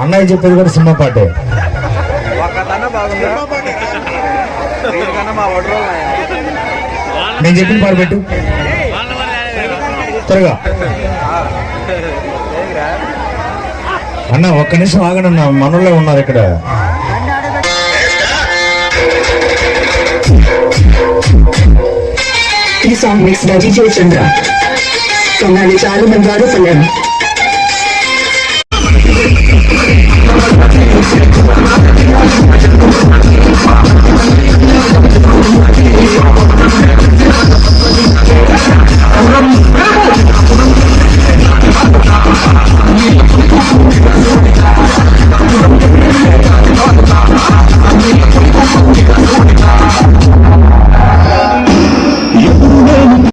అన్నయ్య చెప్పేది కూడా సినిమా పాటే. నేను చెప్పిన పాట పెట్టు త్వరగా. అన్న ఒక్క నిమిషం ఆగండి అన్న, మనలో ఉన్నారు ఇక్కడ. ఈ సాంగ్ మిక్స్ బై DJ చంద్ర. కొన్నాళ్ళు చాలా మంది వారు